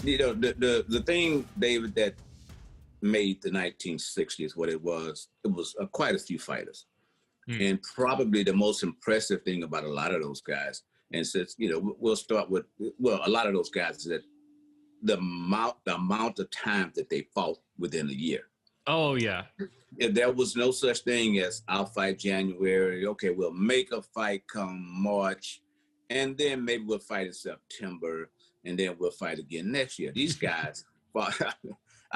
The thing, David, that made the 1960s what it was quite a few fighters. And probably the most impressive thing about a lot of those guys, and since, we'll start with, a lot of those guys is that the amount of time that they fought within a year. Oh, yeah. There was no such thing as I'll fight January. Okay, we'll make a fight come March, and then maybe we'll fight in September, and then we'll fight again next year. These guys fought.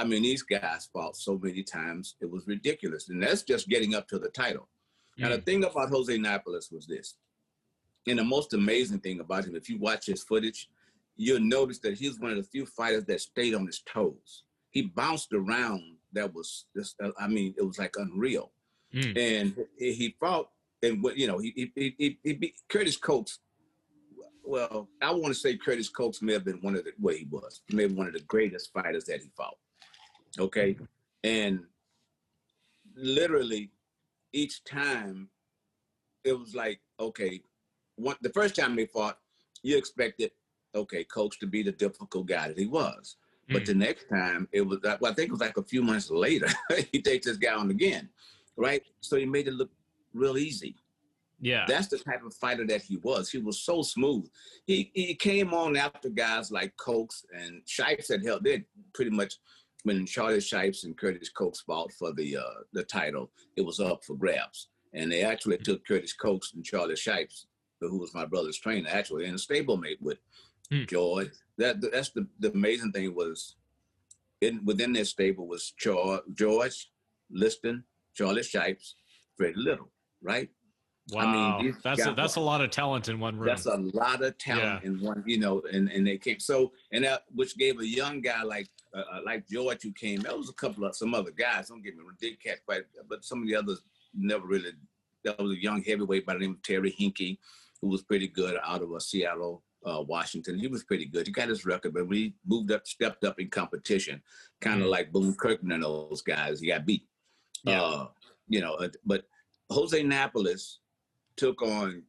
These guys fought so many times, it was ridiculous. And that's just getting up to the title. Now, the thing about Jose Napoles was this, and the most amazing thing about him, if you watch his footage, you'll notice that he's one of the few fighters that stayed on his toes. He bounced around. That was just, it was like unreal. And he fought, and he beat Curtis Coates. Well, I want to say Curtis Coates may have been he was maybe one of the greatest fighters that he fought. Okay. And literally each time it was like, okay, the first time they fought, you expected, okay, Coates to be the difficult guy that he was. But the next time, it was, I think it was like a few months later, he takes this guy on again, right? So he made it look real easy. Yeah. That's the type of fighter that he was. He was so smooth. He came on after guys like Coates and Shipes had held. They pretty much, when Charlie Shipes and Curtis Coates fought for the title, it was up for grabs. And they actually took Curtis Coates and Charlie Shipes, who was my brother's trainer, actually, in a stablemate with George. That's the amazing thing was, within their stable was George, Liston, Charlie Shipes, Freddie Little, right? Wow, that's a lot of talent in one room. That's a lot of talent in one, and they came. So, and that, which gave a young guy like George who came, there was some other guys, don't get me wrong, did catch fight, but some of the others never really. That was a young heavyweight by the name of Terry Hinkey, who was pretty good out of Seattle, Washington. He was pretty good. He got his record, but when he stepped up in competition, kind of like Boone Kirkman and those guys, he got beat. Yeah. But Jose Napoles took on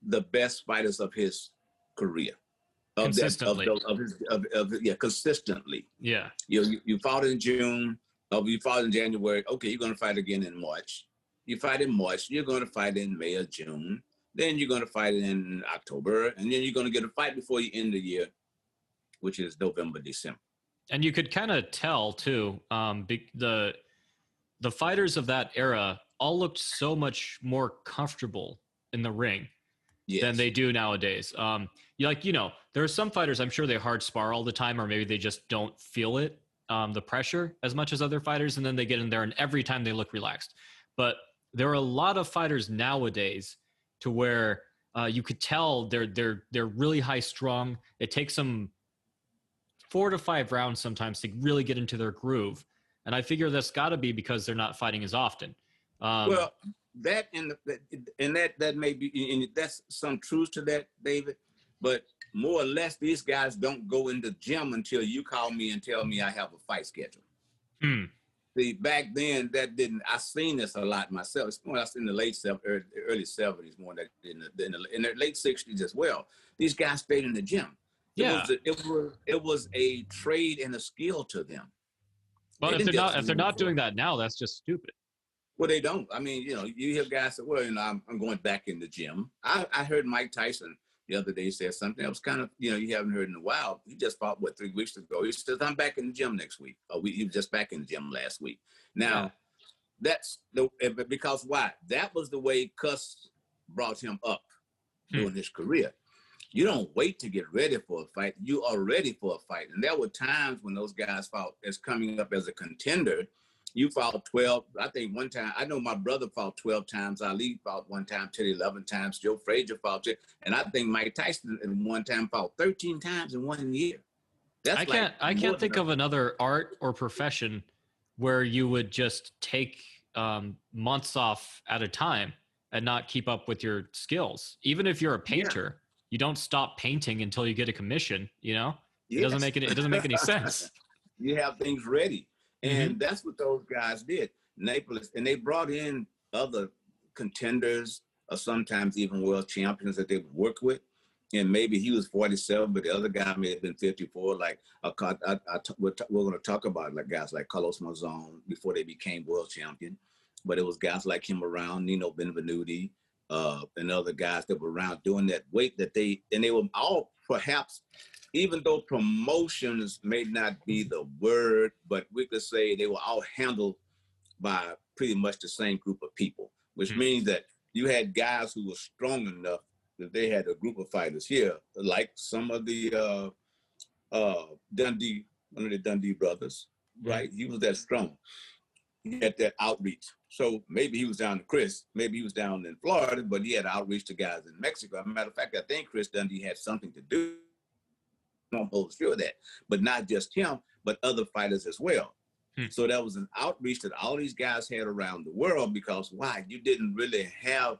the best fighters of his career. Consistently. Consistently. Yeah. You fought in June, you fought in January. Okay, you're going to fight again in March. You fight in March, you're going to fight in May or June. Then you're going to fight in October, and then you're going to get a fight before you end the year, which is November, December. And you could kind of tell too, the fighters of that era all looked so much more comfortable in the ring than they do nowadays. There are some fighters, I'm sure they hard spar all the time, or maybe they just don't feel it, the pressure as much as other fighters, and then they get in there and every time they look relaxed. But there are a lot of fighters nowadays to where you could tell they're really high strung. It takes them 4 to 5 rounds sometimes to really get into their groove. And I figure that's got to be because they're not fighting as often. That may be, and that's some truth to that, David. But more or less, these guys don't go in the gym until you call me and tell me I have a fight schedule. See, back then, I seen this a lot myself. It's more in the early 70s, more than in the late 60s as well. These guys stayed in the gym. It was a trade and a skill to them. Well, if they're not doing that now, that's just stupid. Well, they don't. You hear guys say, well, I'm going back in the gym. I heard Mike Tyson the other day said something that was kind of, you haven't heard in a while. He just fought, 3 weeks ago. He says, I'm back in the gym next week. He was just back in the gym last week. Now, that's because why? That was the way Cuss brought him up during his career. You don't wait to get ready for a fight. You are ready for a fight. And there were times when those guys fought as coming up as a contender. You fought 12. I think one time, I know my brother fought 12 times. Ali fought one time, 10, 11 times. Joe Frazier fought 10. And I think Mike Tyson at one time fought 13 times in 1 year. I can't think of another art or profession where you would just take months off at a time and not keep up with your skills. Even if you're a painter, you don't stop painting until you get a commission, It doesn't make any sense. You have things ready. And that's what those guys did. Napoles, and they brought in other contenders or sometimes even world champions that they would work with. and maybe he was 47, but the other guy may have been 54. Like we're going to talk about like guys like Carlos Monzon before they became world champion, but it was guys like him around, Nino Benvenuti, and other guys that were around doing that weight that they were all perhaps, even though promotions may not be the word, but we could say they were all handled by pretty much the same group of people, which means that you had guys who were strong enough that they had a group of fighters here, like some of the Dundee, one of the Dundee brothers, right? He was that strong. He had that outreach. So maybe he was down to Chris, maybe he was down in Florida, but he had outreach to guys in Mexico. As a matter of fact, I think Chris Dundee had something to do. I don't hold sure of that, but not just him, but other fighters as well. So that was an outreach that all these guys had around the world, because why? You didn't really have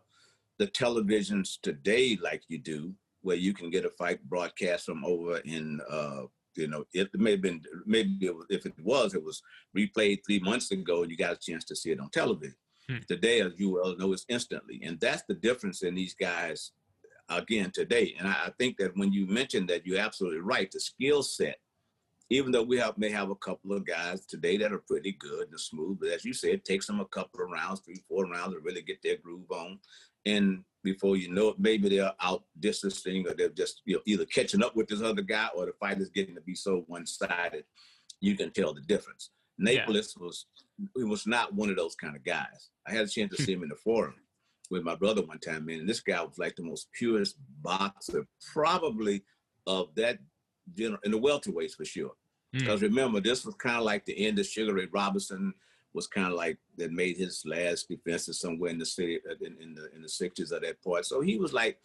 the televisions today like you do, where you can get a fight broadcast from over in, it may have been, if it was replayed 3 months ago and you got a chance to see it on television. Today, as you well know, it's instantly. And that's the difference in these guys, again, today. And I think that when you mentioned that, you're absolutely right. The skill set, even though we may have a couple of guys today that are pretty good and smooth, but as you said, it takes them a couple of rounds, 3-4 rounds to really get their groove on. And before you know it, maybe they're out distancing, or they're just either catching up with this other guy, or the fight is getting to be so one-sided, you can tell the difference. Napoles was not one of those kind of guys. I had a chance to see him in the forum with my brother one time, man, and this guy was like the most purest boxer, probably of that general, in the welterweights for sure. Because remember, this was kind of like the end of Sugar Ray Robinson, was kind of like that made his last defenses somewhere in the city in the 60s at that point. So he was like,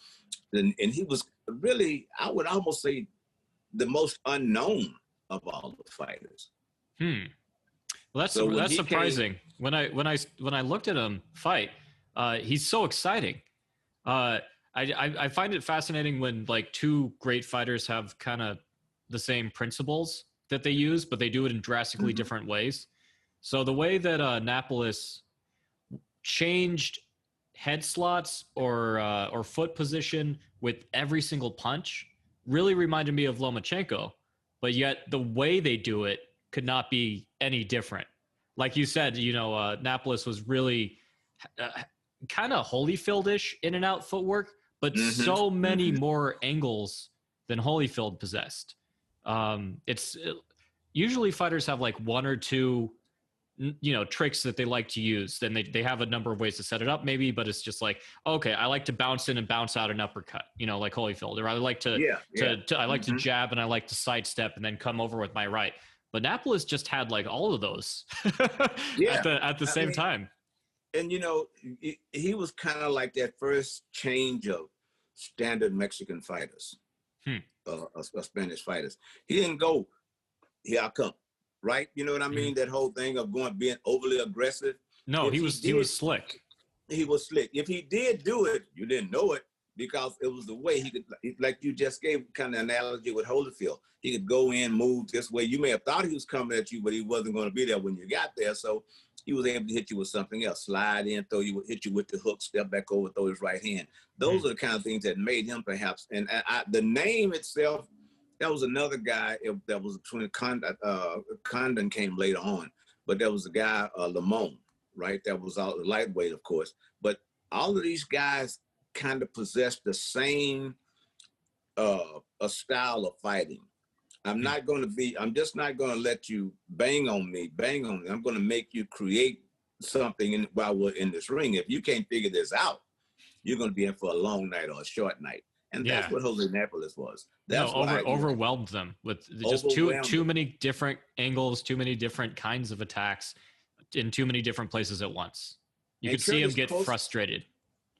and he was really, I would almost say, the most unknown of all the fighters. Well, that's surprising. When I looked at him fight, he's so exciting. I find it fascinating when like two great fighters have kind of the same principles that they use, but they do it in drastically different ways. So the way that Napoles changed head slots or foot position with every single punch really reminded me of Lomachenko, but yet the way they do it could not be any different. Like you said, Napoles was really kind of Holyfield-ish in and out footwork, but so many more angles than Holyfield possessed. Usually fighters have like one or two tricks that they like to use. Then they have a number of ways to set it up maybe, but it's just like, okay, I like to bounce in and bounce out an uppercut, like Holyfield, or I like to jab and I like to sidestep and then come over with my right. But Napoles just had like all of those at the same time. And he was kind of like that first change of standard Mexican fighters, Spanish fighters. He didn't go, here I come. Right? You know what I mean? That whole thing of being overly aggressive. No, he was slick. He was slick. If he did do it, you didn't know it, because it was the way he could, like you just gave kind of analogy with Holyfield. He could go in, move this way. You may have thought he was coming at you, but he wasn't going to be there when you got there. So he was able to hit you with something else, slide in, hit you with the hook, step back over, throw his right hand. Those are the kind of things that made him perhaps, and the name itself, that was another guy that was between Condon came later on, but there was a guy, Lamone, right? That was all lightweight, of course. But all of these guys kind of possessed the same a style of fighting. I'm just not going to let you bang on me. I'm going to make you create something while we're in this ring. If you can't figure this out, you're going to be in for a long night or a short night. And that's what Jose Napoles was. Overwhelmed them with just too many different angles, too many different kinds of attacks in too many different places at once. You could see him get frustrated.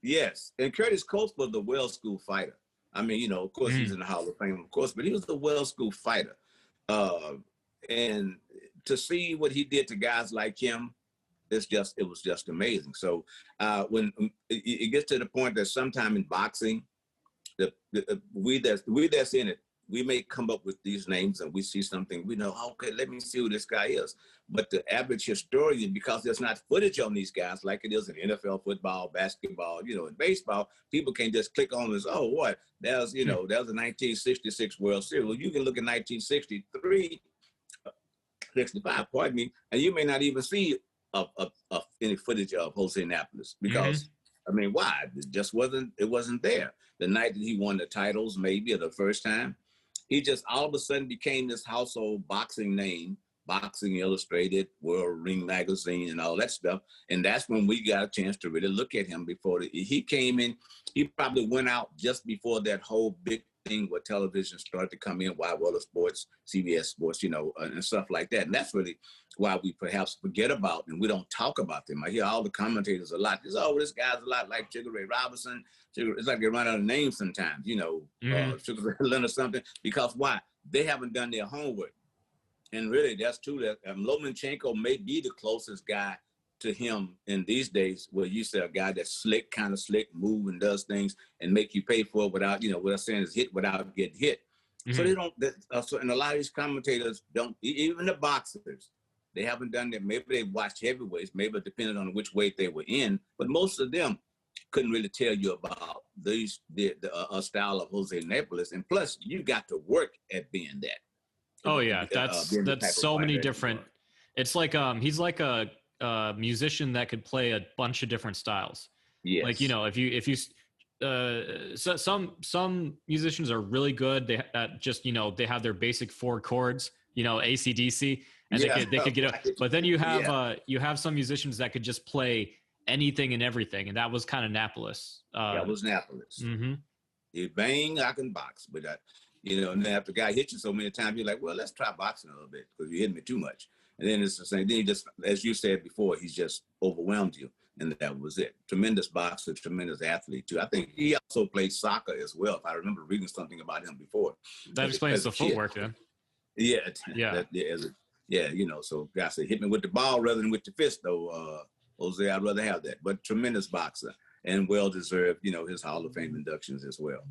Yes. And Curtis Coates was the well-schooled fighter. I mean, of course, he's in the Hall of Fame, of course, but he was the well-schooled fighter. And to see what he did to guys like him, it was just amazing. So when it gets to the point that sometime in boxing, we that's in it, we may come up with these names and we see something, we know, okay, let me see who this guy is. But the average historian, because there's not footage on these guys like it is in NFL, football, basketball, you know, in baseball, people can just click on this, oh, what? There's, you know, that was a 1966 World Series. Well, you can look at 1963, 65, pardon me, and you may not even see any footage of Jose Napoles because, I mean, why? It wasn't there. The night that he won the titles, maybe, or the first time, he just all of a sudden became this household boxing name, Boxing Illustrated, World Ring Magazine, and all that stuff. And that's when we got a chance to really look at him before he came in. He probably went out just before that whole big thing where television started to come in, Wide World of Sports, CBS Sports, you know, and stuff like that. And that's really why we perhaps forget about and we don't talk about them. I hear all the commentators a lot. This guy's a lot like Sugar Ray Robinson. It's like they run out of names sometimes, you know, Sugar Ray Leonard or something. Because why? They haven't done their homework. And really, that's true. That Lomachenko may be the closest guy to him in these days, where you say a guy that's slick, kind of slick, move and does things and make you pay for it without, you know, what I'm saying is hit without getting hit. So they don't, and a lot of these commentators don't, even the boxers, they haven't done that. Maybe they watched heavyweights, maybe depending on which weight they were in, but most of them couldn't really tell you about the style of Jose Napoles. And plus, you got to work at being that. Oh yeah, that's so many different. It's like he's like a musician that could play a bunch of different styles. Yes. Like, you know, if you so some musicians are really good. They just, you know, they have their basic 4 chords, you know, AC/DC, and they could get up. But then you have some musicians that could just play anything and everything, and that was kind of Napoles. That was Napoles. You bang, I can box, but you know, and then after the guy hits you so many times, you're like, well, let's try boxing a little bit because you hit me too much. And then it's the same. Then he just, as you said before, he's just overwhelmed you, and that was it. Tremendous boxer, tremendous athlete too. I think he also played soccer as well. If I remember reading something about him before. That explains the footwork, then. Yeah. You know, so guys say, hit me with the ball rather than with the fist, though. Jose, I'd rather have that. But tremendous boxer and well deserved, you know, his Hall of Fame inductions as well.